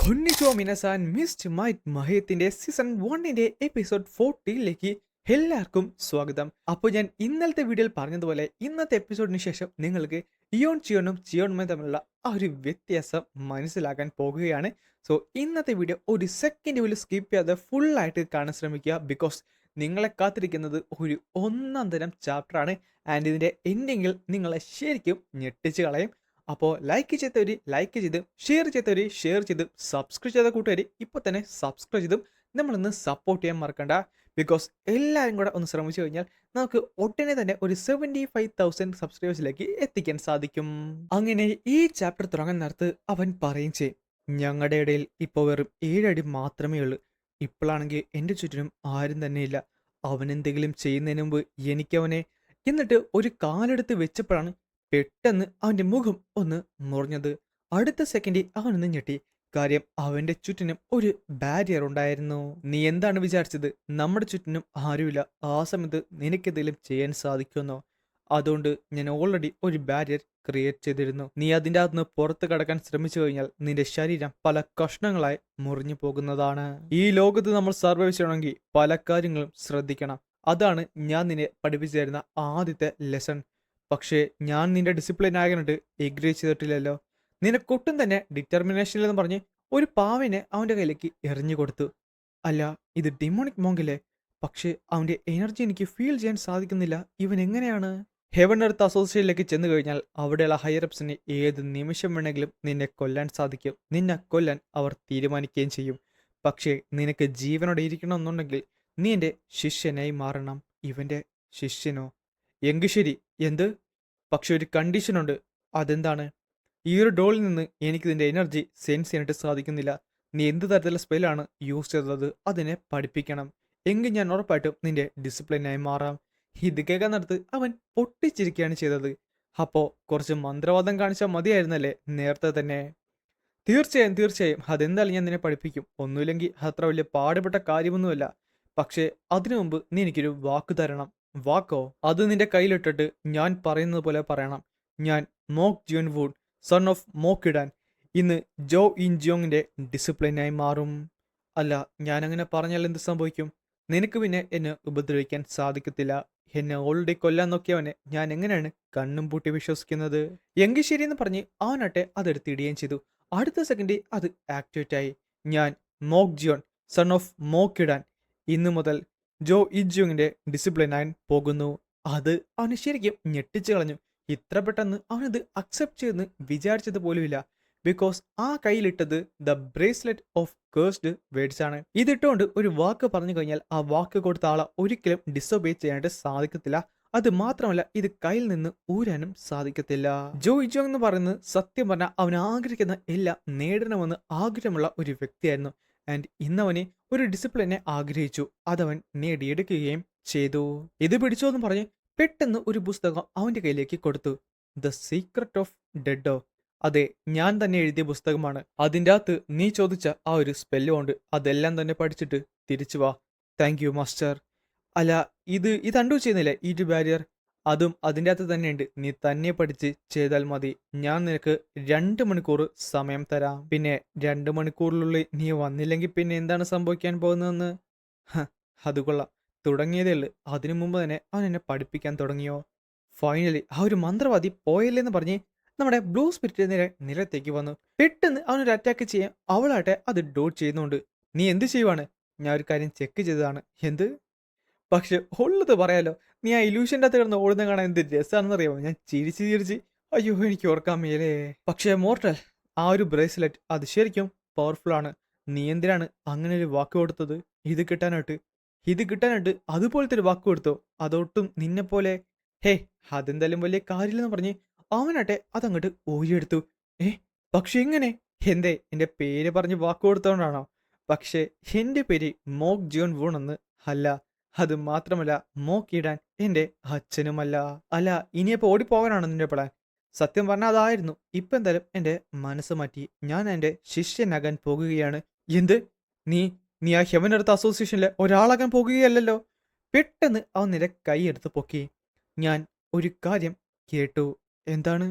കൊന്നിച്ചോ മിനസാൻ mist might മഹയത്തിന്റെ season 1 episode 40ലേക്ക് എല്ലാവർക്കും സ്വാഗതം. അപ്പോൾ ഞാൻ ഇന്നലത്തെ വീഡിയോയിൽ പറഞ്ഞതുപോലെ ഇന്നത്തെ എപ്പിസോഡിന് ശേഷം നിങ്ങൾക്ക് ഇയോൺ ചിയോണും ചിയോണും തമ്മിലുള്ള ആ ഒരു വ്യത്യാസം മനസ്സിലാക്കാൻ പോകുകയാണ്. സോ ഇന്നത്തെ വീഡിയോ ഒരു സെക്കൻഡ് പോലും സ്കിപ്പ് ചെയ്യാതെ ഫുള്ളായിട്ട് കാണാൻ ശ്രമിക്കുക. ബിക്കോസ് നിങ്ങളെ കാത്തിരിക്കുന്നത് ഒരു ഒന്നാം തരം ചാപ്റ്ററാണ്. ആൻഡ് ഇതിൻ്റെ എൻഡിങ്ങിൽ നിങ്ങളെ ശരിക്കും ഞെട്ടിച്ച് കളയും. അപ്പോൾ ലൈക്ക് ചെയ്തവർ ലൈക്ക് ചെയ്തും ഷെയർ ചെയ്തവർ ഷെയർ ചെയ്തും സബ്സ്ക്രൈബ് ചെയ്ത കൂട്ടുകാർ ഇപ്പോൾ തന്നെ സബ്സ്ക്രൈബ് ചെയ്തും നമ്മളൊന്ന് സപ്പോർട്ട് ചെയ്യാൻ മറക്കണ്ട. ബിക്കോസ് എല്ലാവരും കൂടെ ഒന്ന് ശ്രമിച്ചു കഴിഞ്ഞാൽ നമുക്ക് ഒട്ടനെ തന്നെ ഒരു 75,000 സബ്സ്ക്രൈബേഴ്സിലേക്ക് എത്തിക്കാൻ സാധിക്കും. അങ്ങനെ ഈ ചാപ്റ്റർ തുടങ്ങാൻ നേരത്ത് അവൻ പറയും ചെയ്യും, ഞങ്ങളുടെ ഇടയിൽ ഇപ്പോൾ വെറും 7 അടി മാത്രമേ ഉള്ളൂ. ഇപ്പോഴാണെങ്കിൽ എൻ്റെ ചുറ്റിനും ആരും തന്നെയില്ല. അവൻ എന്തെങ്കിലും ചെയ്യുന്നതിന് മുമ്പ് എനിക്കവനെ എന്നിട്ട് ഒരു കാലെടുത്ത് വെച്ചപ്പോഴാണ് പെട്ടെന്ന് അവന്റെ മുഖം ഒന്ന് മുറിഞ്ഞത്. അടുത്ത സെക്കൻഡിൽ അവനൊന്ന് ഞെട്ടി. കാര്യം അവന്റെ ചുറ്റിനും ഒരു ബാരിയർ ഉണ്ടായിരുന്നു. നീ എന്താണ് വിചാരിച്ചത്? നമ്മുടെ ചുറ്റിനും ആരുമില്ല. ആ സമയത്ത് നിനക്കെന്തെങ്കിലും ചെയ്യാൻ സാധിക്കുമെന്നോ? അതുകൊണ്ട് ഞാൻ ഓൾറെഡി ഒരു ബാരിയർ ക്രിയേറ്റ് ചെയ്തിരുന്നു. നീ അതിൻ്റെ അകത്തുനിന്ന് പുറത്ത് കടക്കാൻ ശ്രമിച്ചു കഴിഞ്ഞാൽ നിന്റെ ശരീരം പല കഷ്ണങ്ങളായി മുറിഞ്ഞു പോകുന്നതാണ്. ഈ ലോകത്ത് നമ്മൾ സർവൈവ് ചെയ്യണമെങ്കിൽ പല കാര്യങ്ങളും ശ്രദ്ധിക്കണം. അതാണ് ഞാൻ നിന്നെ പഠിപ്പിച്ചു തരുന്ന ആദ്യത്തെ ലെസൺ. പക്ഷേ ഞാൻ നിന്റെ ഡിസിപ്ലിൻ ആകാനായിട്ട് എഗ്രി ചെയ്തിട്ടില്ലല്ലോ. നിനക്കൊട്ടും തന്നെ ഡിറ്റർമിനേഷനിലെന്ന് പറഞ്ഞ് ഒരു പാവിനെ അവൻ്റെ കയ്യിലേക്ക് എറിഞ്ഞു കൊടുത്തു. അല്ല, ഇത് ഡിമോണിക് മോങ്കല്ലേ? പക്ഷേ അവൻ്റെ എനർജി എനിക്ക് ഫീൽ ചെയ്യാൻ സാധിക്കുന്നില്ല. ഇവൻ എങ്ങനെയാണ്? ഹെവൻ എർത്ത് അസോസിയേഷനിലേക്ക് ചെന്ന് കഴിഞ്ഞാൽ അവിടെയുള്ള ഹയറപ്സിന് ഏത് നിമിഷം വേണമെങ്കിലും നിന്നെ കൊല്ലാൻ സാധിക്കും. നിന്നെ കൊല്ലാൻ അവർ തീരുമാനിക്കുകയും ചെയ്യും. പക്ഷേ നിനക്ക് ജീവനോടെ ഇരിക്കണമെന്നുണ്ടെങ്കിൽ നീ എൻ്റെ ശിഷ്യനായി മാറണം. ഇവൻ്റെ ശിഷ്യനോ? എങ്കിൽ ശരി. എന്ത്? പക്ഷെ ഒരു കണ്ടീഷനുണ്ട്. അതെന്താണ്? ഈ ഒരു ഡോളിൽ നിന്ന് എനിക്ക് നിന്റെ എനർജി സെൻസ് ചെയ്യാനായിട്ട് സാധിക്കുന്നില്ല. നീ എന്ത് തരത്തിലുള്ള സ്പെല്ലാണ് യൂസ് ചെയ്തത് അതിനെ പഠിപ്പിക്കണം. എങ്കിൽ ഞാൻ ഉറപ്പായിട്ടും നിന്റെ ഡിസിപ്ലിനായി മാറാം. ഇത് കേൾക്കാൻ നേരത്ത് അവൻ പൊട്ടിച്ചിരിക്കുകയാണ് ചെയ്തത്. അപ്പോൾ കുറച്ച് മന്ത്രവാദം കാണിച്ചാൽ മതിയായിരുന്നല്ലേ നേരത്തെ തന്നെ? തീർച്ചയായും തീർച്ചയായും അതെന്തായാലും ഞാൻ നിന്നെ പഠിപ്പിക്കും. ഒന്നുമില്ലെങ്കിൽ അത്ര വലിയ പാടുപെട്ട കാര്യമൊന്നുമല്ല. പക്ഷേ അതിനു മുമ്പ് നീ എനിക്കൊരു വാക്ക് തരണം. വാക്കോ? അത് നിന്റെ കയ്യിലിട്ടിട്ട് ഞാൻ പറയുന്നത് പോലെ പറയണം. ഞാൻ മോക്ക് ജിയോൺ വൂൺ, സൺ ഓഫ് മോക്കിഡാൻ, ഇന്ന് ജോ ഇൻ ജിയോങ്ങിന്റെ ഡിസിപ്ലിനായി മാറും. അല്ല, ഞാനങ്ങനെ പറഞ്ഞാൽ എന്ത് സംഭവിക്കും? നിനക്ക് പിന്നെ എന്നെ ഉപദ്രവിക്കാൻ സാധിക്കത്തില്ല. എന്നെ ഓൾറെഡി കൊല്ലാൻ നോക്കിയവനെ ഞാൻ എങ്ങനെയാണ് കണ്ണും പൂട്ടി വിശ്വസിക്കുന്നത്? എങ്കിൽ ശരിയെന്ന് പറഞ്ഞ് അവനാട്ടെ അതെടുത്ത് ഇടുകയും ചെയ്തു. അടുത്ത സെക്കൻഡ് അത് ആക്ടിവേറ്റ് ആയി. ഞാൻ മോക്ക് ജിയോൺ, സൺ ഓഫ് മോക്കിഡാൻ, ഇന്നു മുതൽ ജോ ഇജിയോങ്ങിന്റെ ഡിസിപ്ലിനായി പോകുന്നു. അത് അവന് ശരിക്കും ഞെട്ടിച്ചു കളഞ്ഞു. ഇത്ര പെട്ടെന്ന് അവനത് അക്സെപ്റ്റ് ചെയ്തെന്ന് വിചാരിച്ചത് പോലുമില്ല. ബിക്കോസ് ആ കയ്യിലിട്ടത് the bracelet of cursed words ആണ്. ഇതിട്ടുകൊണ്ട് ഒരു വാക്ക് പറഞ്ഞു കഴിഞ്ഞാൽ ആ വാക്ക് കൊടുത്ത ആളെ ഒരിക്കലും ഡിസൊബേ ചെയ്യാനായിട്ട് സാധിക്കത്തില്ല. അത് മാത്രമല്ല ഇത് കയ്യിൽ നിന്ന് ഊരാനും സാധിക്കത്തില്ല. ജോ ഇജോങ് എന്ന് പറയുന്നത് സത്യം പറഞ്ഞാൽ അവൻ ആഗ്രഹിക്കുന്ന എല്ലാം നേടണമെന്ന് ആഗ്രഹമുള്ള ഒരു വ്യക്തിയായിരുന്നു. ആൻഡ് ഇന്നവന് ഒരു ഡിസിപ്ലിനെ ആഗ്രഹിച്ചു. അതവൻ നേടിയെടുക്കുകയും ചെയ്തു. ഇത് പിടിച്ചോ എന്ന് പറഞ്ഞ് പെട്ടെന്ന് ഒരു പുസ്തകം അവന്റെ കയ്യിലേക്ക് കൊടുത്തു. The secret of Dedo. അതെ, ഞാൻ തന്നെ എഴുതിയ പുസ്തകമാണ്. അതിൻ്റെ അകത്ത് നീ ചോദിച്ച ആ ഒരു സ്പെല്ലും ഉണ്ട്. അതെല്ലാം തന്നെ പഠിച്ചിട്ട് തിരിച്ചു വാ. Thank you master. അല്ല, ഇത് അണ്ടു ചെയ്യുന്നില്ലേ ഈ ഒരു ബാരിയർ? അതും അതിൻ്റെ അകത്ത് തന്നെയുണ്ട്. നീ തന്നെ പഠിച്ച് ചെയ്താൽ മതി. ഞാൻ നിനക്ക് 2 മണിക്കൂർ സമയം തരാം. പിന്നെ 2 മണിക്കൂറിനുള്ളിൽ നീ വന്നില്ലെങ്കിൽ പിന്നെ എന്താണ് സംഭവിക്കാൻ പോകുന്നതെന്ന്? അത് കൊള്ളാം. തുടങ്ങിയതേ ഉള്ളു. അതിനു മുമ്പ് തന്നെ അവൻ എന്നെ പഠിപ്പിക്കാൻ തുടങ്ങിയോ? ഫൈനലി ആ ഒരു മന്ത്രവാദി പോയല്ലേന്ന് പറഞ്ഞ് നമ്മുടെ ബ്ലൂ സ്പിരിറ്റ് നേരെ നിലത്തേക്ക് വന്നു. പെട്ടെന്ന് അവനൊരു അറ്റാക്ക് ചെയ്യാൻ അവളാട്ടെ അത് ഡോട്ട് ചെയ്യുന്നുണ്ട്. നീ എന്ത് ചെയ്യുവാണ്? ഞാൻ ഒരു കാര്യം ചെക്ക് ചെയ്തതാണ്. എന്ത്? പക്ഷെ ഉള്ളത് പറയാലോ, നീ ആ ഇലൂഷൻ്റെ അകത്ത് കിടന്ന് ഓടുന്ന കാണാൻ എന്ത് രസമാണെന്ന് അറിയാമോ? ഞാൻ ചിരിച്ച് ചിരിച്ച് അയ്യോ എനിക്ക് ഓർക്കാൻ മേലേ. പക്ഷേ മോർട്ടൽ, ആ ഒരു ബ്രേസ്ലെറ്റ് അത് ശരിക്കും പവർഫുൾ ആണ്. നീ എന്തിനാണ് അങ്ങനെ ഒരു വാക്ക് കൊടുത്തത്? ഇത് കിട്ടാനായിട്ട് ഇത് കിട്ടാനായിട്ട് അതുപോലത്തെ ഒരു വാക്ക് കൊടുത്തോ? അതൊട്ടും നിന്നെ പോലെ ഹേ, അതെന്തായാലും വലിയ കാര്യമില്ലെന്ന് പറഞ്ഞ് അവനാട്ടെ അതങ്ങോട്ട് ഊരിയെടുത്തു. ഏ, പക്ഷെ എങ്ങനെ? എന്തേ, എന്റെ പേര് പറഞ്ഞ് വാക്ക് കൊടുത്തോണ്ടാണോ? പക്ഷേ എന്റെ പേര് മോക്ക് ജിയോൺ വൂൺ എന്ന് അല്ല. അത് മാത്രമല്ല മോക്കിടാൻ എന്റെ അച്ഛനുമല്ല. അല്ല, ഇനിയപ്പോ ഓടിപ്പോകാനാണോ നിന്റെ പ്ലാൻ? സത്യം പറഞ്ഞാൽ അതായിരുന്നു. ഇപ്പൊ എന്തായാലും എന്റെ മനസ്സ് മാറ്റി. ഞാൻ എന്റെ ശിഷ്യനാകാൻ പോകുകയാണ്. എന്ത്? നീ നീ ആ ഹെവൻ എർത്ത് അസോസിയേഷനിലെ ഒരാളാകാൻ പോകുകയല്ലല്ലോ? പെട്ടെന്ന് അവൻ നിന്റെ കൈയെടുത്ത് പൊക്കി. ഞാൻ ഒരു കാര്യം കേട്ടു. എന്താണ്?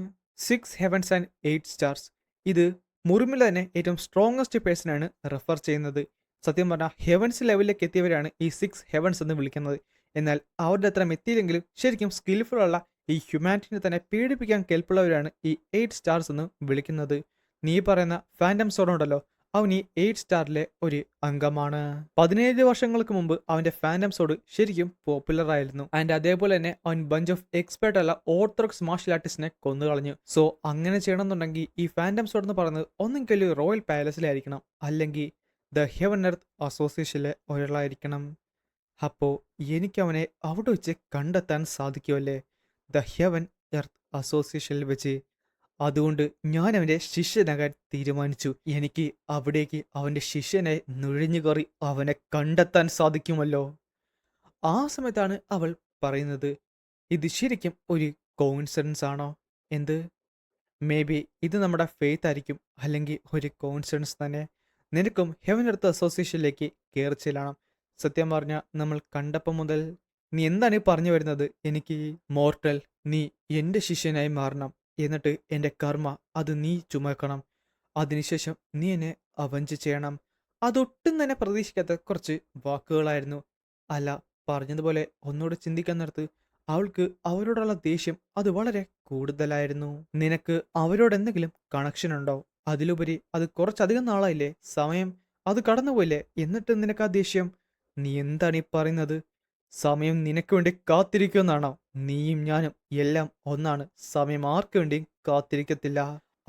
6 ഹെവൻസ് ആൻഡ് 8 സ്റ്റാർസ്. ഇത് മുറിമില തന്നെ ഏറ്റവും സ്ട്രോങ്ങസ്റ്റ് പേഴ്സണാണ് റെഫർ ചെയ്യുന്നത്. സത്യം പറഞ്ഞാൽ ഹെവൻസ് ലെവലിലേക്ക് എത്തിയവരാണ് ഈ 6 ഹെവൻസ് എന്ന് വിളിക്കുന്നത്. എന്നാൽ അവരുടെ അത്ര എത്തിയില്ലെങ്കിലും ശരിക്കും സ്കിൽഫുൾ ഉള്ള ഈ ഹ്യൂമാനിറ്റിനെ തന്നെ പീഡിപ്പിക്കാൻ കെൽപ്പുള്ളവരാണ് ഈ 8 സ്റ്റാർസ് എന്ന് വിളിക്കുന്നത്. നീ പറയുന്ന ഫാൻറ്റം സോഡ് ഉണ്ടല്ലോ, അവൻ ഈ 8 സ്റ്റാറിലെ ഒരു അംഗമാണ്. 17 വർഷങ്ങൾക്ക് മുമ്പ് അവന്റെ ഫാൻറ്റം സോഡ് ശരിക്കും പോപ്പുലർ ആയിരുന്നു. ആൻഡ് അതേപോലെ തന്നെ അവൻ ബഞ്ച് ഓഫ് എക്സ്പേർട്ട് അല്ല ഓർത്തഡോക്സ് മാർഷൽ ആർട്ടിസ്റ്റിനെ കൊന്നുകളഞ്ഞു. സോ അങ്ങനെ ചെയ്യണമെന്നുണ്ടെങ്കിൽ ഈ ഫാൻറ്റം സോഡ് എന്ന് പറയുന്നത് ഒന്നെങ്കിൽ റോയൽ പാലസിലായിരിക്കണം, അല്ലെങ്കിൽ ദ ഹെവൻ എർത്ത് അസോസിയേഷനിലെ ഒരാളായിരിക്കണം. അപ്പോൾ എനിക്ക് അവനെ അവിടെ വെച്ച് കണ്ടെത്താൻ സാധിക്കുമല്ലേ, ദ ഹെവൻ എർത്ത് അസോസിയേഷനിൽ വെച്ച്. അതുകൊണ്ട് ഞാൻ അവൻ്റെ ശിഷ്യനാകാൻ തീരുമാനിച്ചു. എനിക്ക് അവിടേക്ക് അവൻ്റെ ശിഷ്യനെ നുഴഞ്ഞു കയറി അവനെ കണ്ടെത്താൻ സാധിക്കുമല്ലോ. ആ സമയത്താണ് അവൾ പറയുന്നത്, ഇത് ശരിക്കും ഒരു കോയിൻസിഡൻസ് ആണോ? എന്ത്? മേ ബി ഇത് നമ്മുടെ ഫെയ്ത്ത് ആയിരിക്കും, അല്ലെങ്കിൽ ഒരു കോയിൻസിഡൻസ് തന്നെ. നിനക്കും ഹെവൻ എർത്ത് അസോസിയേഷനിലേക്ക് കയറി ചെല്ലണം. സത്യം പറഞ്ഞാൽ നമ്മൾ കണ്ടപ്പം മുതൽ നീ എന്താണ് ഈ പറഞ്ഞു വരുന്നത്? എനിക്ക് മോർട്ടൽ, നീ എൻ്റെ ശിഷ്യനായി മാറണം, എന്നിട്ട് എൻ്റെ കർമ്മ അത് നീ ചുമക്കണം, അതിനുശേഷം നീ എന്നെ അവഞ്ച് ചെയ്യണം. അതൊട്ടും തന്നെ പ്രതീക്ഷിക്കാത്ത കുറച്ച് വാക്കുകളായിരുന്നു. അല്ല, പറഞ്ഞതുപോലെ ഒന്നുകൂടെ ചിന്തിക്കാൻ നേരത്ത് അവൾക്ക് അവരോടുള്ള ദേഷ്യം അത് വളരെ കൂടുതലായിരുന്നു. നിനക്ക് അവരോട് എന്തെങ്കിലും കണക്ഷൻ ഉണ്ടോ? അതിലുപരി അത് കുറച്ചധികം നാളായില്ലേ, സമയം അത് കടന്നുപോയില്ലേ, എന്നിട്ട് നിനക്ക് ആ ദേഷ്യം? നീ എന്താണ് ഈ പറയുന്നത്? സമയം നിനക്ക് വേണ്ടി കാത്തിരിക്കുമെന്നാണോ? നീയും ഞാനും എല്ലാം ഒന്നാണ്. സമയം ആർക്കു വേണ്ടിയും കാത്തിരിക്കത്തില്ല.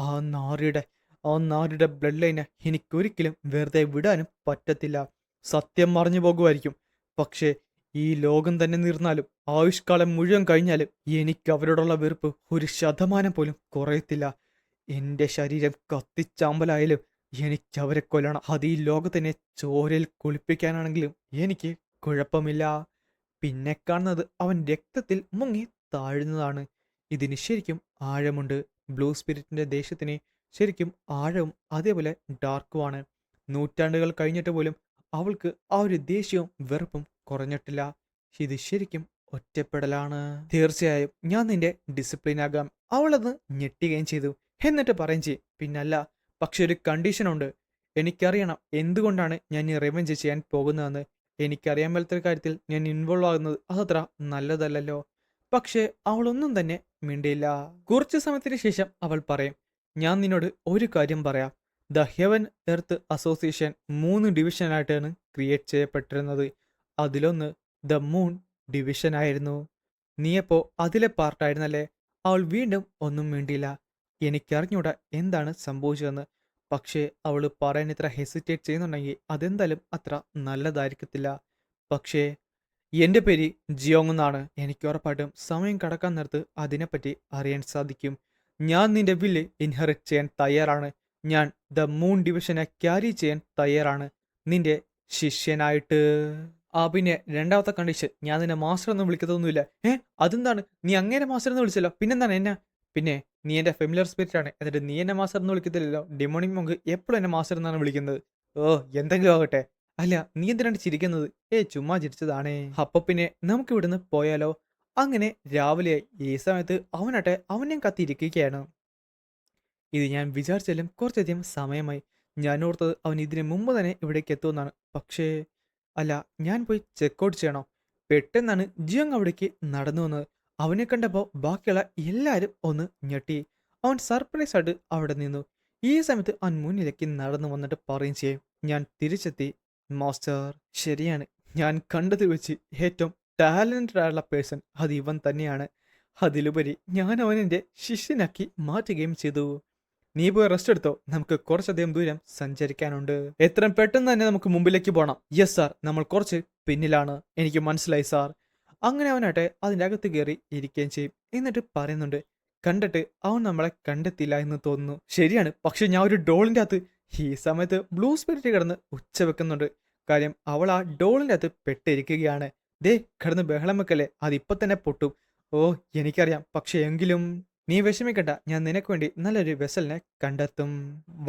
ആ നാറിയുടെ ആ നാറിയുടെ ബ്ലഡ് ലൈനെ എനിക്കൊരിക്കലും വെറുതെ വിടാനും പറ്റത്തില്ല. സത്യം മറിഞ്ഞു പോകുമായിരിക്കും, പക്ഷേ ഈ ലോകം തന്നെ നീർന്നാലും ആയുഷ്കാലം മുഴുവൻ കഴിഞ്ഞാലും എനിക്ക് അവരോടുള്ള വെറുപ്പ് 1% പോലും കുറയത്തില്ല. എൻ്റെ ശരീരം കത്തിച്ചാമ്പലായാലും എനിക്ക് അവരെ കൊല്ലണം. അത് ഈ ലോകത്തിനെ ചോരയിൽ കുളിപ്പിക്കാനാണെങ്കിലും എനിക്ക് കുഴപ്പമില്ല. പിന്നെ കാണുന്നത് അവൻ രക്തത്തിൽ മുങ്ങി താഴുന്നതാണ്. ഇതിന് ശരിക്കും ആഴമുണ്ട്. ബ്ലൂ സ്പിരിറ്റിന്റെ ദേഷ്യത്തിന് ശരിക്കും ആഴവും അതേപോലെ ഡാർക്കുമാണ്. നൂറ്റാണ്ടുകൾ കഴിഞ്ഞിട്ട് പോലും അവൾക്ക് ആ ഒരു ദേഷ്യവും വെറുപ്പും കുറഞ്ഞിട്ടില്ല. ഇത് ശരിക്കും ഒറ്റപ്പെടലാണ്. തീർച്ചയായും ഞാൻ നിന്റെ ഡിസിപ്ലിൻ ആകാം. അവളത് ഞെട്ടുകയും ചെയ്തു. എന്നിട്ട് പറയും ചെയ്യും, പിന്നല്ല, പക്ഷെ ഒരു കണ്ടീഷനുണ്ട്. എനിക്കറിയണം എന്തുകൊണ്ടാണ് ഞാൻ ഈ റിവെഞ്ച് ചെയ്യാൻ പോകുന്നതെന്ന്. എനിക്കറിയാൻ മേലത്തൊരു കാര്യത്തിൽ ഞാൻ ഇൻവോൾവ് ആകുന്നത് അതത്ര നല്ലതല്ലല്ലോ. പക്ഷേ അവളൊന്നും തന്നെ മിണ്ടിയില്ല. കുറച്ചു സമയത്തിന് ശേഷം അവൾ പറയും, ഞാൻ നിന്നോട് ഒരു കാര്യം പറയാം. ദ ഹെവൻ എർത്ത് അസോസിയേഷൻ 3 ഡിവിഷനായിട്ടാണ് ക്രിയേറ്റ് ചെയ്യപ്പെട്ടിരുന്നത്. അതിലൊന്ന് ദ മൂൺ ഡിവിഷൻ ആയിരുന്നു. നീയപ്പോ അതിലെ പാർട്ടായിരുന്നല്ലേ? അവൾ വീണ്ടും ഒന്നും മിണ്ടിയില്ല. എനിക്കറിഞ്ഞൂടാ എന്താണ് സംഭവിച്ചതെന്ന്. പക്ഷേ അവൾ പറയാൻ ഇത്ര ഹെസിറ്റേറ്റ് ചെയ്യുന്നുണ്ടെങ്കിൽ അതെന്തായാലും അത്ര നല്ലതായിരിക്കത്തില്ല. പക്ഷേ എൻ്റെ പേര് ജിയോങ് എന്നാണ്. എനിക്ക് ഉറപ്പായിട്ടും സമയം കടക്കാൻ നേരത്ത് അതിനെപ്പറ്റി അറിയാൻ സാധിക്കും. ഞാൻ നിന്റെ വില്ല് ഇൻഹെറിറ്റ് ചെയ്യാൻ തയ്യാറാണ്. ഞാൻ ദ മൂൺ ഡിവിഷനെ ക്യാരി ചെയ്യാൻ തയ്യാറാണ്, നിന്റെ ശിഷ്യനായിട്ട്. ആ പിന്നെ രണ്ടാമത്തെ കണ്ടീഷൻ, ഞാൻ നിന്നെ മാസ്റ്റർ എന്ന് വിളിക്കത്തൊന്നുമില്ല. അതെന്താണ്? നീ അങ്ങനെ മാസ്റ്റർ എന്ന് വിളിച്ചല്ലോ, പിന്നെന്താണ് എന്നെ? പിന്നെ നീ എൻ്റെ ഫെമിലിയർ സ്പിരിറ്റ് ആണ്, എന്നിട്ട് നീ എന്നെ മാസ്റ്റർ എന്ന് വിളിക്കത്തില്ലല്ലോ. ഡിമോണിക് മോങ്ക് എപ്പോഴും എന്നെ മാസ്റ്റർ എന്നാണ് വിളിക്കുന്നത്. ഓ, എന്തെങ്കിലും ആകട്ടെ. അല്ല, നീ എന്തിനാണ് ചിരിക്കുന്നത്? ചുമ്മാ ചിരിച്ചതാണേ. അപ്പൊ പിന്നെ നമുക്ക് ഇവിടുന്ന് പോയാലോ? അങ്ങനെ രാവിലെ ഈ സമയത്ത് അവനാട്ടെ അവനെയും കത്തിയിരിക്കുകയാണ്. ഇത് ഞാൻ വിചാരിച്ചാലും കുറച്ചധികം സമയമായി. ഞാൻ ഓർത്തത് അവൻ ഇതിന് മുമ്പ് തന്നെ ഇവിടേക്ക് എത്തുമെന്നാണ്. പക്ഷേ അല്ല, ഞാൻ പോയി ചെക്കൗട്ട് ചെയ്യണോ? പെട്ടെന്നാണ് ജിയോങ് അവിടേക്ക് നടന്നു വന്നത്. അവനെ കണ്ടപ്പോൾ ബാക്കിയുള്ള എല്ലാവരും ഒന്ന് ഞെട്ടി. അവൻ സർപ്രൈസ് ആയിട്ട് അവിടെ നിന്നു. ഈ സമയത്ത് അവൻ മുന്നിലേക്ക് നടന്നു വന്നിട്ട് പറയും ചെയ്യും, ഞാൻ തിരിച്ചെത്തി മാസ്റ്റർ. ശരിയാണ്, ഞാൻ കണ്ടതിൽ വെച്ച് ഏറ്റവും ടാലന്റഡ് ആയുള്ള പേഴ്സൺ അത് ഇവൻ തന്നെയാണ്. അതിലുപരി ഞാൻ അവനെൻ്റെ ശിഷ്യനാക്കി മാറ്റുകയും ചെയ്തു. നീ പോയി റെസ്റ്റ് എടുത്തോ, നമുക്ക് കുറച്ചധികം ദൂരം സഞ്ചരിക്കാനുണ്ട്. എത്രയും പെട്ടെന്ന് തന്നെ നമുക്ക് മുമ്പിലേക്ക് പോകണം. യെസ് സാർ, നമ്മൾ കുറച്ച് പിന്നിലാണ്, എനിക്ക് മനസ്സിലായി സാർ. അങ്ങനെ അവനാട്ടെ അതിൻ്റെ അകത്ത് കയറി ഇരിക്കുകയും ചെയ്യും. എന്നിട്ട് പറയുന്നുണ്ട്, കണ്ടിട്ട് അവൻ നമ്മളെ കണ്ടെത്തില്ല എന്ന് തോന്നുന്നു. ശരിയാണ്, പക്ഷെ ഞാൻ ഒരു ഡോളിൻ്റെ അകത്ത്. ഈ സമയത്ത് ബ്ലൂ സ്പിരിറ്റ് കിടന്ന് ഉച്ച വെക്കുന്നുണ്ട്. കാര്യം അവൾ ആ ഡോളിൻ്റെ അകത്ത് പെട്ടിരിക്കുകയാണ്. ദേ കിടന്ന് ബഹളം വെക്കല്ലേ, അതിപ്പോ തന്നെ പൊട്ടും. ഓ എനിക്കറിയാം, പക്ഷെ എങ്കിലും നീ വിഷമിക്കണ്ട, ഞാൻ നിനക്ക് വേണ്ടി നല്ലൊരു വെസലിനെ കണ്ടെത്തും.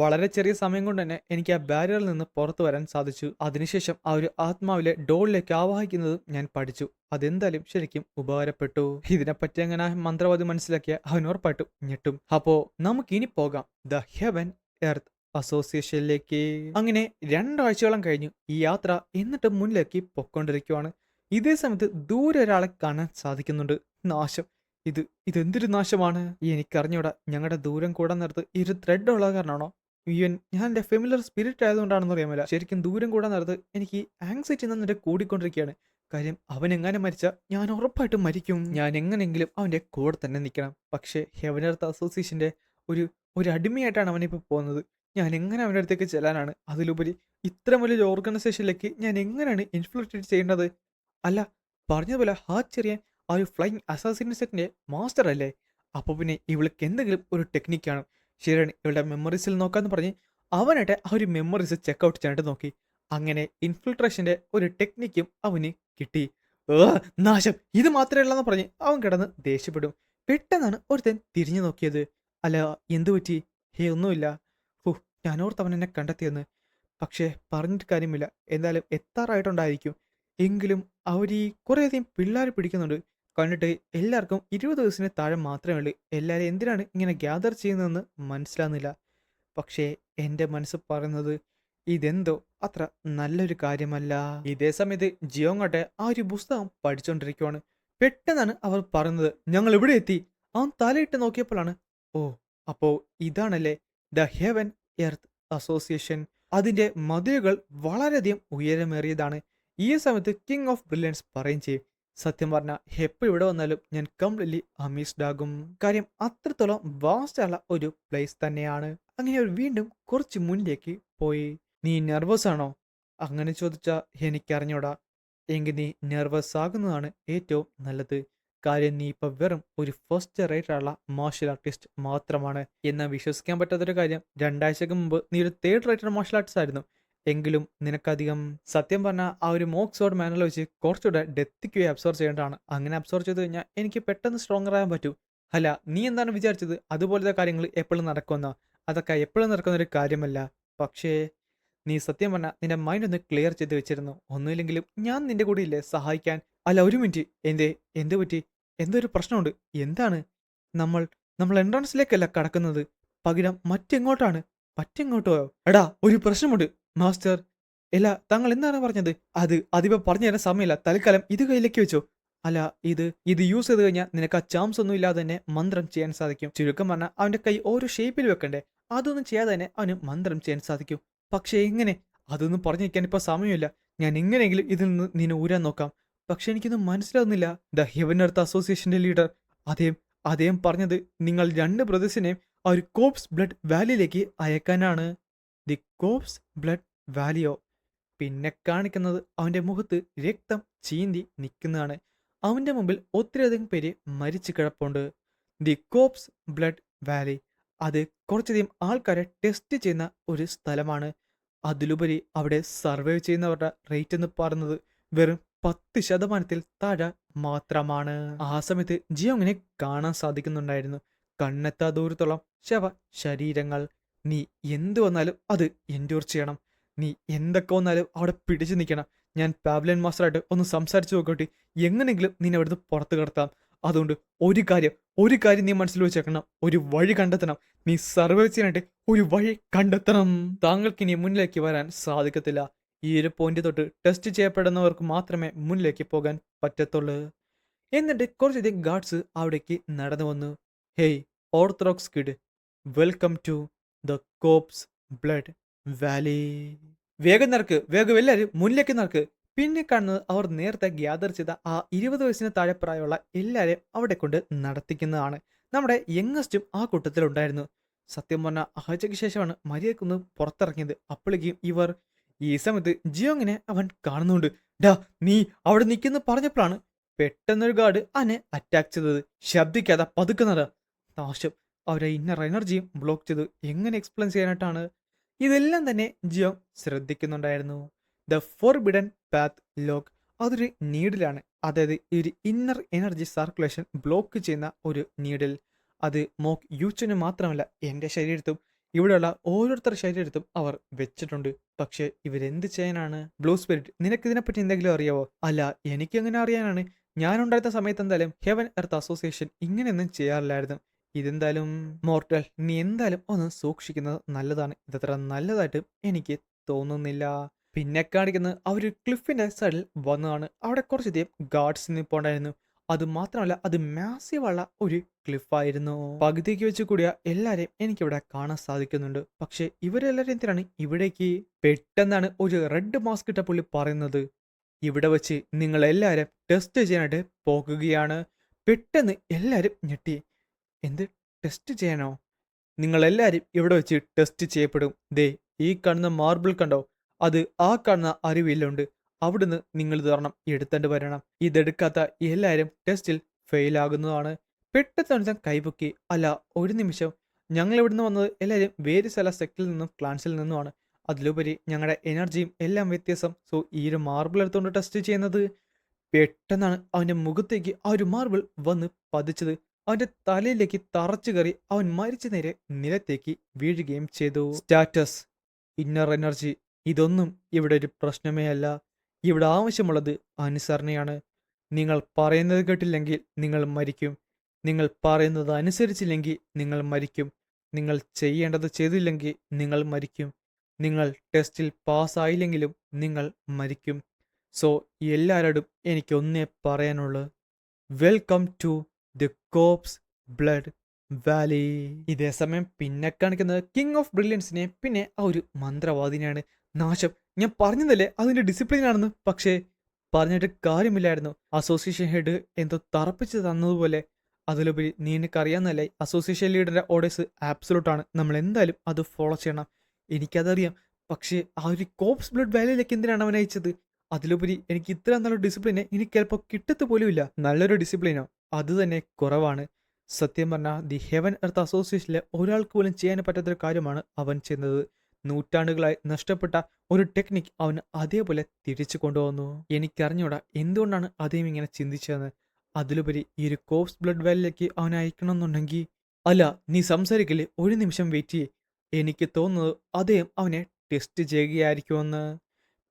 വളരെ ചെറിയ സമയം കൊണ്ട് തന്നെ എനിക്ക് ആ ബാരിയറിൽ നിന്ന് പുറത്തു വരാൻ സാധിച്ചു. അതിനുശേഷം ആ ഒരു ആത്മാവിലെ ഡോളിലേക്ക് ആവാഹിക്കുന്നതും ഞാൻ പഠിച്ചു. അതെന്തായാലും ശരിക്കും ഉപകാരപ്പെട്ടു. ഇതിനെപ്പറ്റി അങ്ങനെ മന്ത്രവാദി മനസ്സിലാക്കിയ അവൻ ഉറപ്പായിട്ടും ഞെട്ടും. അപ്പോ നമുക്കിനി പോകാം ദ ഹെവൻ എർത്ത് അസോസിയേഷനിലേക്ക്. അങ്ങനെ 2 ആഴ്ചയോളം കഴിഞ്ഞു ഈ യാത്ര. എന്നിട്ട് മുന്നിലേക്ക് പൊക്കോണ്ടിരിക്കുവാണ്. ഇതേ സമയത്ത് ദൂരെ ഒരാളെ കാണാൻ സാധിക്കുന്നുണ്ട്. നാശം! ഇത് ഇതെന്തൊരു നാശമാണ്? എനിക്കറിഞ്ഞൂടാ. ഞങ്ങളുടെ ദൂരം കൂടാൻ നേരത്ത് ഈ ഒരു ത്രെഡ് ഉള്ള കാരണമാണോ, ഈവൻ ഞാൻ എൻ്റെ ഫെമിലർ സ്പിരിറ്റ് ആയതുകൊണ്ടാണെന്ന് അറിയാമല്ല, ശരിക്കും ദൂരം കൂടാൻ നേരത്ത് എനിക്ക് ആങ്സൈറ്റി നന്നിട്ട് കൂടിക്കൊണ്ടിരിക്കുകയാണ്. കാര്യം അവൻ എങ്ങനെ മരിച്ചാൽ ഞാൻ ഉറപ്പായിട്ടും മരിക്കും. ഞാൻ എങ്ങനെയെങ്കിലും അവൻ്റെ കൂടെ തന്നെ നിൽക്കണം. പക്ഷേ ഹെവൻ എർത്ത് അസോസിയേഷൻ്റെ ഒരു ഒരു അടിമയായിട്ടാണ് അവനിപ്പോൾ പോകുന്നത്. ഞാൻ എങ്ങനെ അവൻ്റെ അടുത്തേക്ക് ചെല്ലാനാണ്? അതിലുപരി ഇത്രയും വലിയൊരു ഓർഗനൈസേഷനിലേക്ക് ഞാൻ എങ്ങനെയാണ് ഇൻഫിൽട്രേറ്റ് ചെയ്യേണ്ടത്? അല്ല, പറഞ്ഞതുപോലെ ഹാച്ചെറിയാൻ ആ ഒരു ഫ്ലൈയിങ് അസാസിൻ സെറ്റിൻ്റെ മാസ്റ്റർ അല്ലേ? അപ്പോൾ പിന്നെ ഇവൾക്ക് എന്തെങ്കിലും ഒരു ടെക്നിക്ക് കാണും. ശരിയാണ്, ഇവളുടെ മെമ്മറീസിൽ നോക്കാമെന്ന് പറഞ്ഞ് അവനായിട്ട് ആ ഒരു മെമ്മറീസ് ചെക്കൗട്ട് ചെയ്യാനായിട്ട് നോക്കി. അങ്ങനെ ഇൻഫിൽട്രേഷൻ്റെ ഒരു ടെക്നിക്കും അവന് കിട്ടി. നാശം! ഇത് മാത്രമേ ഉള്ളെന്ന് പറഞ്ഞ് അവൻ കിടന്ന് ദേഷ്യപ്പെടും. പെട്ടെന്നാണ് ഒരുത്തൻ തിരിഞ്ഞു നോക്കിയത്. അല്ല, എന്തു പറ്റി? ഹേ, ഒന്നുമില്ല. ഹോ, ഞാനോർത്ത് അവൻ എന്നെ കണ്ടെത്തിയെന്ന്. പക്ഷേ പറഞ്ഞിട്ട് കാര്യമില്ല. എന്തായാലും എത്താറായിട്ടുണ്ടായിരിക്കും. എങ്കിലും അവരീ കുറേയധികം പിള്ളേരെ പിടിക്കുന്നുണ്ട്. കണ്ടിട്ട് എല്ലാവർക്കും 20 വയസ്സിന് താഴെ മാത്രമേ ഉള്ളൂ. എല്ലാവരും എന്തിനാണ് ഇങ്ങനെ ഗ്യാദർ ചെയ്യുന്നതെന്ന് മനസ്സിലാകുന്നില്ല. പക്ഷേ എൻ്റെ മനസ്സ് പറയുന്നത് ഇതെന്തോ അത്ര നല്ലൊരു കാര്യമല്ല. ഇതേ സമയത്ത് ജിയോങ്ങട്ടെ ആ ഒരു പുസ്തകം പഠിച്ചുകൊണ്ടിരിക്കുവാണ്. പെട്ടെന്നാണ് അവർ പറയുന്നത്, ഞങ്ങൾ ഇവിടെ എത്തി. അവൻ തലയിട്ട് നോക്കിയപ്പോഴാണ്, ഓ, അപ്പോ ഇതാണല്ലേ ദ ഹെവൻ എർത്ത് അസോസിയേഷൻ. അതിന്റെ മതിലുകൾ വളരെയധികം ഉയരമേറിയതാണ്. ഈ സമയത്ത് കിങ് ഓഫ് ബ്രില്യൻസ് പറയും ചെയ്യും, സത്യം പറഞ്ഞാൽ എപ്പോൾ ഇവിടെ വന്നാലും ഞാൻ കംപ്ലീറ്റ്ലി അമേസ്ഡ് ആകും. കാര്യം അത്രത്തോളം വാസ്റ്റ് ഉള്ള ഒരു പ്ലേസ് തന്നെയാണ്. അങ്ങനെ അവർ വീണ്ടും കുറച്ച് മുന്നിലേക്ക് പോയി. നീ നെർവസ് ആണോ? അങ്ങനെ ചോദിച്ചാ എനിക്കറിഞ്ഞൂടാ. എങ്കിൽ നീ നെർവസ് ആകുന്നതാണ് ഏറ്റവും നല്ലത്. കാര്യം നീ ഇപ്പൊ വെറും ഒരു ഫസ്റ്റ് റേറ്റുള്ള മാർഷൽ ആർട്ടിസ്റ്റ് മാത്രമാണ്. എന്നാൽ വിശ്വസിക്കാൻ പറ്റാത്തൊരു കാര്യം, 2 ആഴ്ചക്ക് മുമ്പ് നീ ഒരു തേർഡ് റേറ്റഡ് മാർഷൽ ആർട്ടിസ്റ്റ് ആയിരുന്നു. എങ്കിലും നിനക്കധികം സത്യം പറഞ്ഞാൽ ആ ഒരു മോക്സോഡ് മാനുവൽ വെച്ച് കുറച്ചുകൂടെ ഡെത്തിക്ക് അബ്സോർവ് ചെയ്യേണ്ടതാണ്. അങ്ങനെ അബ്സോർവ് ചെയ്ത് കഴിഞ്ഞാൽ എനിക്ക് പെട്ടെന്ന് സ്ട്രോങ്ങർ ആകാൻ പറ്റൂ. അല്ല, നീ എന്താണ് വിചാരിച്ചത് അതുപോലത്തെ കാര്യങ്ങൾ എപ്പോഴും നടക്കുമെന്നോ? അതൊക്കെ എപ്പോഴും നടക്കുന്ന ഒരു കാര്യമല്ല. പക്ഷേ നീ സത്യം പറഞ്ഞാൽ നിന്റെ മൈൻഡ് ഒന്ന് ക്ലിയർ ചെയ്ത് വെച്ചിരുന്നു. ഒന്നുമില്ലെങ്കിലും ഞാൻ നിന്റെ കൂടെ ഇല്ലേ സഹായിക്കാൻ. അല്ല, ഒരു മിനിറ്റ്. എന്ത് പറ്റി? എന്തൊരു പ്രശ്നമുണ്ട്? എന്താണ്? നമ്മൾ നമ്മൾ എൻട്രൻസിലേക്കല്ല കടക്കുന്നത്, പകരം മറ്റെങ്ങോട്ടാണ്? മറ്റെങ്ങോട്ടോ? എടാ, ഒരു പ്രശ്നമുണ്ട് മാസ്റ്റർ. അല്ല, താങ്കൾ എന്താണ് പറഞ്ഞത്? അതിപ്പോ പറഞ്ഞു തരാൻ സമയമില്ല. തൽക്കാലം ഇത് കയ്യിലേക്ക് വെച്ചോ. അല്ല, ഇത് യൂസ് ചെയ്ത് കഴിഞ്ഞാൽ നിനക്ക് ആ ചാംസ് ഒന്നും ഇല്ലാതെ തന്നെ മന്ത്രം ചെയ്യാൻ സാധിക്കും. ചുരുക്കം പറഞ്ഞാൽ അവന്റെ കൈ ഓരോ ഷേപ്പിൽ വെക്കണ്ടേ? അതൊന്നും ചെയ്യാതെ തന്നെ അവന് മന്ത്രം ചെയ്യാൻ സാധിക്കും. പക്ഷേ എങ്ങനെ? അതൊന്നും പറഞ്ഞു നിൽക്കാൻ ഇപ്പൊ സമയമില്ല. ഞാൻ എങ്ങനെയെങ്കിലും ഇതിൽ നിന്ന് നിന്നെ ഊരാൻ നോക്കാം. പക്ഷെ എനിക്കൊന്നും മനസ്സിലാവുന്നില്ല. ദ ഹെവൻ എർത്ത് അസോസിയേഷന്റെ ലീഡർ അദ്ദേഹം പറഞ്ഞത് നിങ്ങൾ 2 ബ്രദേഴ്സിനെയും ആ ഒരു കോപ്സ് ബ്ലഡ് വാലിയിലേക്ക് അയക്കാനാണ്. ദി കോപ്സ് ബ്ലഡ് വാലിയോ? പിന്നെ കാണിക്കുന്നത് അവന്റെ മുഖത്ത് രക്തം ചീന്തി നിൽക്കുന്നതാണ്. അവന്റെ മുമ്പിൽ ഒത്തിരിയധികം പേര് മരിച്ചു കിടപ്പുണ്ട്. ദി കോപ്സ് ബ്ലഡ് വാലി അത് കുറച്ചധികം ആൾക്കാരെ ടെസ്റ്റ് ചെയ്യുന്ന ഒരു സ്ഥലമാണ്. അതിലുപരി അവിടെ സർവൈവ് ചെയ്യുന്നവരുടെ റേറ്റ് എന്ന് പറയുന്നത് വെറും 10% താഴെ മാത്രമാണ്. ആ സമയത്ത് ജിയോങ്ങിനെ കാണാൻ സാധിക്കുന്നുണ്ടായിരുന്നു. കണ്ണെത്താ ദൂരത്തോളം ശരീരങ്ങൾ. നീ എന്തു വന്നാലും അത് എൻഡ്യൂർ ചെയ്യണം. നീ എന്തൊക്കെ വന്നാലും അവിടെ പിടിച്ചു നിൽക്കണം. ഞാൻ പാവ്ലിയൻ മാസ്റ്ററായിട്ട് ഒന്ന് സംസാരിച്ചു നോക്കട്ടെ. എങ്ങനെയെങ്കിലും നിന്നെ അവിടുന്ന് പുറത്ത് കിടത്താം. അതുകൊണ്ട് ഒരു കാര്യം നീ മനസ്സിൽ വെച്ചേക്കണം. ഒരു വഴി കണ്ടെത്തണം. നീ സർവൈവ് ചെയ്യാനായിട്ട് ഒരു വഴി കണ്ടെത്തണം. താങ്കൾക്ക് ഇനി മുന്നിലേക്ക് വരാൻ സാധിക്കത്തില്ല. ഈ ഒരു പോയിന്റ് തൊട്ട് ടെസ്റ്റ് ചെയ്യപ്പെടുന്നവർക്ക് മാത്രമേ മുന്നിലേക്ക് പോകാൻ പറ്റത്തുള്ളൂ. എന്നിട്ട് കുറച്ചധികം ഗാർഡ്സ് അവിടേക്ക് നടന്നു വന്നു. Hey orthodox kid, welcome to the corpse blood valley. വേഗം എല്ലാവരും മുന്നിലേക്ക് നടക്ക്. പിന്നെ കാണുന്നത് അവർ നേരത്തെ ഗ്യാദർ ചെയ്ത ആ 20 വയസ്സിന് താഴെ പ്രായമുള്ള എല്ലാവരെയും അവിടെ കൊണ്ട് നടത്തിക്കുന്നതാണ്. നമ്മുടെ യങ്ങസ്റ്റും ആ കൂട്ടത്തിലുണ്ടായിരുന്നു. സത്യം പറഞ്ഞാൽ ആഴ്ചയ്ക്ക് ശേഷമാണ് മരിയക്കൊന്ന് പുറത്തിറങ്ങിയത്. അപ്പോഴേക്കും ഇവർ ഈ സമയത്ത് ജിയോങ്ങിനെ അവൻ കാണുന്നുണ്ട്. ഡാ, നീ അവിടെ നിൽക്കുന്ന പറഞ്ഞപ്പോഴാണ് പെട്ടെന്നൊരു ഗാർഡ് അവനെ അറ്റാക്ക് ചെയ്തത്. ശബ്ദിക്കാതെ പതുക്കുന്നതാ. നാശം! അവരെ ഇന്നർ എനർജിയും ബ്ലോക്ക് ചെയ്തു. എങ്ങനെ എക്സ്പ്ലെയിൻ ചെയ്യാനായിട്ടാണ്? ഇതെല്ലാം തന്നെ ജിയോ ശ്രദ്ധിക്കുന്നുണ്ടായിരുന്നു. ദ ഫോർബിഡൻ പാത്ത് ലോക്ക് അതൊരു നീഡിലാണ്. അതായത് ഒരു ഇന്നർ എനർജി സർക്കുലേഷൻ ബ്ലോക്ക് ചെയ്യുന്ന ഒരു നീഡിൽ. അത് മോക്ക് യൂച്ചിന് മാത്രമല്ല എൻ്റെ ശരീരത്തും ഇവിടെയുള്ള ഓരോരുത്തരുടെ ശരീരത്തും അവർ വെച്ചിട്ടുണ്ട്. പക്ഷെ ഇവരെന്ത് ചെയ്യാനാണ്? ബ്ലൂ സ്പിരിറ്റ്, നിനക്ക് ഇതിനെപ്പറ്റി എന്തെങ്കിലും അറിയാവോ? അല്ല, എനിക്കെങ്ങനെ അറിയാനാണ്? ഞാനുണ്ടായിരുന്ന സമയത്ത് എന്തായാലും ഹെവൻ എർത്ത് അസോസിയേഷൻ ഇങ്ങനെയൊന്നും ചെയ്യാറില്ലായിരുന്നു. ഇതെന്തായാലും മോർട്ടൽ, നീ എന്തായാലും ഒന്ന് സൂക്ഷിക്കുന്നത് നല്ലതാണ്. ഇതത്ര നല്ലതായിട്ട് എനിക്ക് തോന്നുന്നില്ല. പിന്നെ കാണിക്കുന്നത് അവർ ക്ലിഫിന്റെ സൈഡിൽ വന്നതാണ്. അവിടെ കുറച്ചധികം ഗാർഡ്സ് നിൽപ്പുണ്ടായിരുന്നു. അത് മാത്രമല്ല, അത് മാസീവുള്ള ഒരു ക്ലിഫായിരുന്നു. പകുതിക്ക് വെച്ച് കൂടിയ എല്ലാരെയും എനിക്കിവിടെ കാണാൻ സാധിക്കുന്നുണ്ട്. പക്ഷെ ഇവരെല്ലാരും എന്തിനാണ് ഇവിടേക്ക്? പെട്ടെന്നാണ് ഒരു റെഡ് മാസ്ക് ഇട്ട പുള്ളി പറയുന്നത്, ഇവിടെ വെച്ച് നിങ്ങൾ എല്ലാവരും ടെസ്റ്റ് ചെയ്യാനായിട്ട് പോകുകയാണ്. പെട്ടെന്ന് എല്ലാരും ഞെട്ടി. എന്ത് ടെസ്റ്റ് ചെയ്യാനോ? നിങ്ങൾ എല്ലാരും ഇവിടെ വെച്ച് ടെസ്റ്റ് ചെയ്യപ്പെടും. ദേ ഈ കാണുന്ന മാർബിൾ കണ്ടോ? അത് ആ കാണുന്ന അരുവിയിലുണ്ട്. അവിടുന്ന് നിങ്ങൾ ഇത് ഒരെണ്ണം എടുത്തേണ്ടി വരണം. ഇതെടുക്കാത്ത എല്ലാരും ടെസ്റ്റിൽ ഫെയിൽ ആകുന്നതാണ്. പെട്ടെന്ന് കൈപൊക്കി, അല്ല ഒരു നിമിഷം, ഞങ്ങൾ ഇവിടുന്ന് വന്നത് എല്ലാവരും വേറെ സ്ഥല സെക്റ്റിൽ നിന്നും ക്ലാൻസിൽ നിന്നുമാണ്. അതിലുപരി ഞങ്ങളുടെ എനർജിയും എല്ലാം വ്യത്യാസം. സോ ഈ ഒരു മാർബിൾ എടുത്തുകൊണ്ട് ടെസ്റ്റ് ചെയ്യുന്നത്. പെട്ടെന്നാണ് അവന്റെ മുഖത്തേക്ക് ആ ഒരു മാർബിൾ വന്ന് പതിച്ചത്. അവന്റെ തലയിലേക്ക് തറച്ചു കയറി അവൻ മരിച്ച നേരെ നിലത്തേക്ക് വീഴുകയും ചെയ്തു. സ്റ്റാറ്റസ്, ഇന്നർ എനർജി, ഇതൊന്നും ഇവിടെ ഒരു പ്രശ്നമേ അല്ല. ഇവിടെ ആവശ്യമുള്ളത് അനുസരണയാണ്. നിങ്ങൾ പറയുന്നത് കേട്ടില്ലെങ്കിൽ നിങ്ങൾ മരിക്കും. നിങ്ങൾ പറയുന്നത് അനുസരിച്ചില്ലെങ്കിൽ നിങ്ങൾ മരിക്കും. നിങ്ങൾ ചെയ്യേണ്ടത് ചെയ്തില്ലെങ്കിൽ നിങ്ങൾ മരിക്കും. നിങ്ങൾ ടെസ്റ്റിൽ പാസ്സായില്ലെങ്കിലും നിങ്ങൾ മരിക്കും. സോ എല്ലാവരോടും എനിക്കൊന്നേ പറയാനുള്ളൂ, welcome to the corpse blood valley. ഇതേ സമയം പിന്നെ കാണിക്കുന്നത് കിങ് ഓഫ് ബ്രില്യൻസിനെ, പിന്നെ ആ ഒരു മന്ത്രവാദിനെയാണ്. നാശം, ഞാൻ പറഞ്ഞതല്ലേ അതിന്റെ ഡിസിപ്ലിൻ ആണെന്ന്. പക്ഷേ പറഞ്ഞിട്ട് കാര്യമില്ലായിരുന്നു. അസോസിയേഷൻ ഹെഡ് എന്തോ തറപ്പിച്ച് തന്നതുപോലെ. അതിലുപരി നീ എനിക്കറിയാവുന്നല്ലേ, അസോസിയേഷൻ ലീഡറിന്റെ ഓർഡേഴ്സ് ആബ്സലൂട്ടാണ്. നമ്മൾ എന്തായാലും അത് ഫോളോ ചെയ്യണം. എനിക്കതറിയാം. പക്ഷേ ആ ഒരു കോപ്സ് ബ്ലഡ് വാലിയിലേക്ക് എന്തിനാണ് അവൻ അയച്ചത്? അതിലുപരി എനിക്ക് ഇത്ര നല്ലൊരു ഡിസിപ്ലിനെ എനിക്ക് ചിലപ്പോൾ കിട്ടത്ത് പോലുമില്ല. നല്ലൊരു ഡിസിപ്ലിനോ? അത് തന്നെ കുറവാണ്. സത്യം പറഞ്ഞാൽ ദി ഹെവൻ എർത്ത് അസോസിയേഷനിലെ ഒരാൾക്ക് പോലും ചെയ്യാൻ പറ്റാത്തൊരു കാര്യമാണ് അവൻ ചെയ്യുന്നത്. നൂറ്റാണ്ടുകളായി നഷ്ടപ്പെട്ട ഒരു ടെക്നിക് അവൻ അതേപോലെ തിരിച്ചു കൊണ്ടുവന്നു. എനിക്കറിഞ്ഞൂടാ എന്തുകൊണ്ടാണ് അദ്ദേഹം ഇങ്ങനെ ചിന്തിച്ചതെന്ന്. അതിലുപരി ഈ ഒരു കോപ്സ് ബ്ലഡ് വാലിയിലേക്ക് അവനെ അയക്കണമെന്നുണ്ടെങ്കിൽ, അല്ല നീ സംസാരിക്കില്ലേ, ഒരു നിമിഷം വെയിറ്റ് ചെയ്യേ. എനിക്ക് തോന്നുന്നത് അദ്ദേഹം അവനെ ടെസ്റ്റ് ചെയ്യുകയായിരിക്കുമെന്ന്.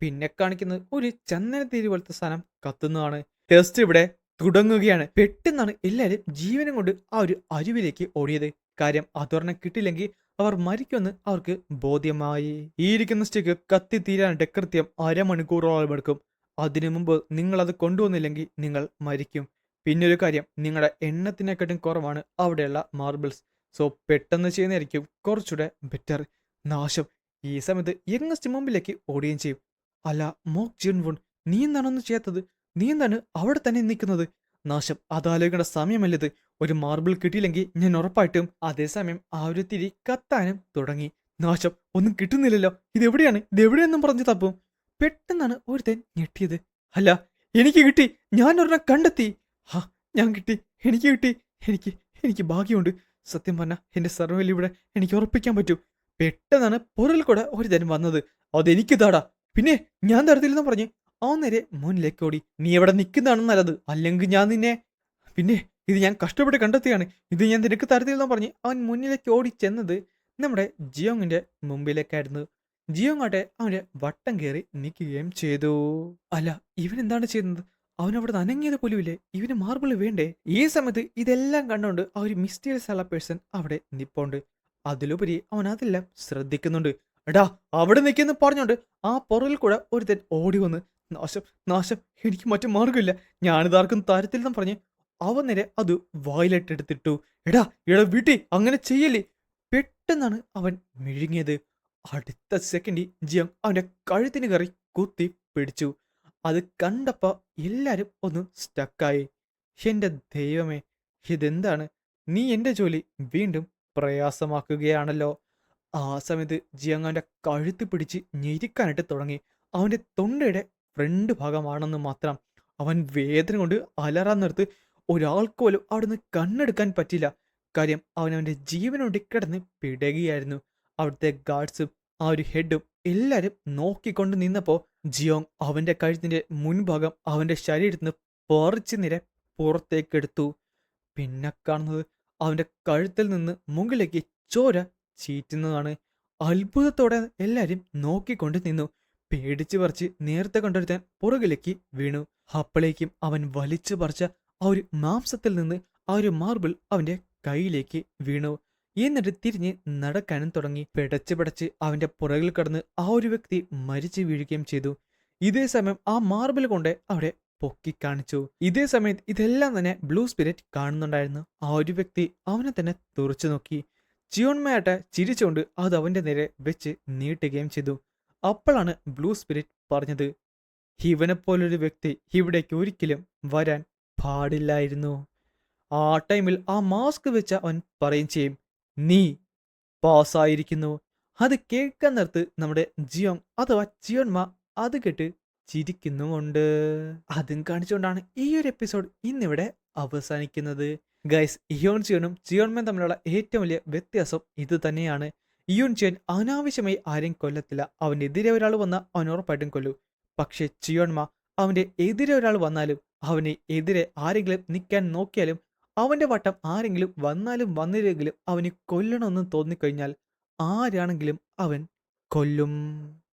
പിന്നെ കാണിക്കുന്നത് ഒരു ചന്ദനത്തിരി പോലത്തെ സാധനം കത്തുന്നതാണ്. ടെസ്റ്റ് ഇവിടെ തുടങ്ങുകയാണ്. പെട്ടെന്നാണ് എല്ലാവരും ജീവനം കൊണ്ട് ആ ഒരു അരുവിലേക്ക് ഓടിയത്. കാര്യം അതൊരെണ്ണം കിട്ടില്ലെങ്കിൽ അവർ മരിക്കുമെന്ന് അവർക്ക് ബോധ്യമായി. ഈ ഇരിക്കുന്ന സ്റ്റിക്ക് കത്തിത്തീരാനായിട്ട് കൃത്യം അരമണിക്കൂറോളം എടുക്കും. അതിനു മുമ്പ് നിങ്ങൾ അത് കൊണ്ടുവന്നില്ലെങ്കിൽ നിങ്ങൾ മരിക്കും. പിന്നൊരു കാര്യം, നിങ്ങളുടെ എണ്ണത്തിനെക്കാട്ടും കുറവാണ് അവിടെയുള്ള മാർബിൾസ്. സോ പെട്ടെന്ന് ചെയ്യുന്നതായിരിക്കും കുറച്ചുകൂടെ ബെറ്റർ. നാശം, ഈ സമയത്ത് യങ്ങസ്റ്റ് മുമ്പിലേക്ക് ഓടുകയും ചെയ്യും. അല്ല മോക് ജിൻവുൺ, നീ എന്താണൊന്നും ചെയ്യാത്തത്? നീ എന്താണ് അവിടെ തന്നെ നിൽക്കുന്നത്? നാശം, അതാലോചിക്കേണ്ട സമയമല്ലത്. ഒരു മാർബിൾ കിട്ടിയില്ലെങ്കിൽ ഞാൻ ഉറപ്പായിട്ടും. അതേസമയം ആ ഒരു തിരി കത്താനും തുടങ്ങി. നാശം, ഒന്നും കിട്ടുന്നില്ലല്ലോ. ഇതെവിടെയെന്നും പറഞ്ഞു തപ്പും. പെട്ടെന്നാണ് ഒരുത്തൻ ഞെട്ടിയത്. അല്ല, എനിക്ക് കിട്ടി, ഞാൻ ഒരെണ്ണം കണ്ടെത്തി. ഹാ, ഞാൻ കിട്ടി, എനിക്ക് കിട്ടി. എനിക്ക് എനിക്ക് ഭാഗ്യമുണ്ട്. സത്യം പറഞ്ഞാൽ എന്റെ സർവൈവൽ ഇവിടെ എനിക്ക് ഉറപ്പിക്കാൻ പറ്റും. പെട്ടെന്നാണ് പുറകിൽ കൂടെ ഒരുത്തൻ വന്നത്. അതെനിക്ക് താടാ. പിന്നെ ഞാൻ തരത്തില്ലെന്ന് പറഞ്ഞ് അവൻ നേരെ മുന്നിലേക്ക് ഓടി. നീ എവിടെ നിൽക്കുന്നതാണ് നല്ലത്, അല്ലെങ്കിൽ ഞാൻ നിന്നെ. പിന്നെ ഇത് ഞാൻ കഷ്ടപ്പെട്ട് കണ്ടെത്തിയാണ്. ഇത് ഞാൻ നിനക്ക് തരത്തില്ലെന്ന് പറഞ്ഞ് അവൻ മുന്നിലേക്ക് ഓടി ചെന്നത് നമ്മുടെ ജിയോങ്ങിന്റെ മുമ്പിലേക്കായിരുന്നു. ജിയോങ്ങാട്ടെ അവന്റെ വട്ടം കയറി നിൽക്കുകയും ചെയ്തു. അല്ല, ഇവൻ എന്താണ് ചെയ്യുന്നത്? അവനവിടെ അനങ്ങിയത് പോലുമില്ലേ? ഇവന് മാർബിൾ വേണ്ടേ? ഈ സമയത്ത് ഇതെല്ലാം കണ്ടുകൊണ്ട് ആ ഒരു മിസ്റ്റീരിയസ് ഉള്ള പേഴ്സൺ അവിടെ നിപ്പോണ്ട്. അതിലുപരി അവൻ അതെല്ലാം ശ്രദ്ധിക്കുന്നുണ്ട്. എടാ അവിടെ നിൽക്കുന്നു പറഞ്ഞോണ്ട് ആ പുറകിൽ കൂടെ ഒരുത്തൻ ഓടി വന്ന്, നാശം നാശം, എനിക്ക് മറ്റു മാർഗമില്ല, ഞാനിതാർക്കും തരത്തില്ലെന്ന് പറഞ്ഞ് അവൻ നേരെ അത് വായിലിട്ടെടുത്തിട്ടു. എടാ വീട്ടിൽ അങ്ങനെ ചെയ്യല്ലേ. പെട്ടെന്നാണ് അവൻ മിഴുങ്ങിയത്. അടുത്ത സെക്കൻഡിൽ ജിയോങ് അവന്റെ കഴുത്തിന് കയറി കുത്തി പിടിച്ചു. അത് കണ്ടപ്പോ എല്ലാരും ഒന്ന് സ്റ്റക്കായി. എന്റെ ദൈവമേ, ഇതെന്താണ്? നീ എന്റെ ജോലി വീണ്ടും പ്രയാസമാക്കുകയാണല്ലോ. ആ സമയത്ത് ജിയോങ് അവന്റെ കഴുത്ത് പിടിച്ച് ഞെരിക്കാനായിട്ട് തുടങ്ങി. അവന്റെ തൊണ്ടയുടെ ഫ്രണ്ട് ഭാഗമാണെന്ന് മാത്രം. അവൻ വേദന കൊണ്ട് അലറാൻ നിർത്ത്. ഒരാൾക്ക് പോലും അവിടുന്ന് കണ്ണെടുക്കാൻ പറ്റില്ല. കാര്യം അവനവന്റെ ജീവനോട് കിടന്ന് പിടയുകയായിരുന്നു. അവിടുത്തെ ഗാർഡ്സും ആ ഒരു ഹെഡും എല്ലാരും നോക്കിക്കൊണ്ട് നിന്നപ്പോ ജിയോങ് അവന്റെ കഴുത്തിന്റെ മുൻഭാഗം അവന്റെ ശരീരത്തിൽ നിന്ന് പറിച്ചു നിരെ പുറത്തേക്കെടുത്തു. പിന്നെ കാണുന്നത് അവന്റെ കഴുത്തിൽ നിന്ന് മുകളിലേക്ക് ചോര ചീറ്റുന്നതാണ്. അത്ഭുതത്തോടെ എല്ലാരും നോക്കിക്കൊണ്ട് നിന്നു. പേടിച്ചു പറിച്ച് നേരത്തെ കൊണ്ടുവരുത്താൻ പുറകിലേക്ക് വീണു. അപ്പോഴേക്കും അവൻ വലിച്ചു പറിച്ച ആ ഒരു മാംസത്തിൽ നിന്ന് ആ ഒരു മാർബിൾ അവന്റെ കൈയിലേക്ക് വീണു. എന്നിട്ട് തിരിഞ്ഞ് നടക്കാനും തുടങ്ങി. പിടച്ച് പിടച്ച് അവന്റെ പുറകിൽ കടന്ന് ആ ഒരു വ്യക്തി മരിച്ചു വീഴുകയും ചെയ്തു. ഇതേ സമയം ആ മാർബിൾ കൊണ്ട് അവിടെ പൊക്കി കാണിച്ചു. ഇതേ സമയത്ത് ഇതെല്ലാം തന്നെ ബ്ലൂ സ്പിരിറ്റ് കാണുന്നുണ്ടായിരുന്നു. ആ ഒരു വ്യക്തി അവനെ തന്നെ തുറച്ചു നോക്കി. ചിയോൺമയായിട്ട് ചിരിച്ചുകൊണ്ട് അത് അവന്റെ നേരെ വെച്ച് നീട്ടുകയും ചെയ്തു. അപ്പോഴാണ് ബ്ലൂ സ്പിരിറ്റ് പറഞ്ഞത്, ഇവനെപ്പോലൊരു വ്യക്തി ഇവിടേക്ക് ഒരിക്കലും വരാൻ പാടില്ലായിരുന്നു. ആ ടൈമിൽ ആ മാസ്ക് വെച്ച അവൻ പറയും ചെയ്യും, നീ പാസ്സായിരിക്കുന്നു. അത് കേൾക്കാൻ നേരത്ത് നമ്മുടെ ജിയോങ് അഥവാ ചിയോൺമ അത് കേട്ട് ചിരിക്കുന്നുമുണ്ട്. അതും കാണിച്ചുകൊണ്ടാണ് ഈ ഒരു എപ്പിസോഡ് ഇന്നിവിടെ അവസാനിക്കുന്നത്. ഗൈസ്, ഇയോൺ ചിയോനും ചിയോൺമയും തമ്മിലുള്ള ഏറ്റവും വലിയ വ്യത്യാസം ഇത് തന്നെയാണ്. ഇയോൺ ചിയോൻ അനാവശ്യമായി ആരെയും കൊല്ലത്തില്ല. അവനെതിരെ ഒരാൾ വന്നാൽ അവൻ ഉറപ്പായിട്ടും കൊല്ലൂ. പക്ഷെ ചിയോൺമ അവന്റെ എതിരെ ഒരാൾ വന്നാലും അവന് എതിരെ ആരെങ്കിലും നിൽക്കാൻ നോക്കിയാലും അവന്റെ വട്ടം ആരെങ്കിലും വന്നാലും വന്നില്ലെങ്കിലും അവന് കൊല്ലണമെന്ന് തോന്നിക്കഴിഞ്ഞാൽ ആരാണെങ്കിലും അവൻ കൊല്ലും.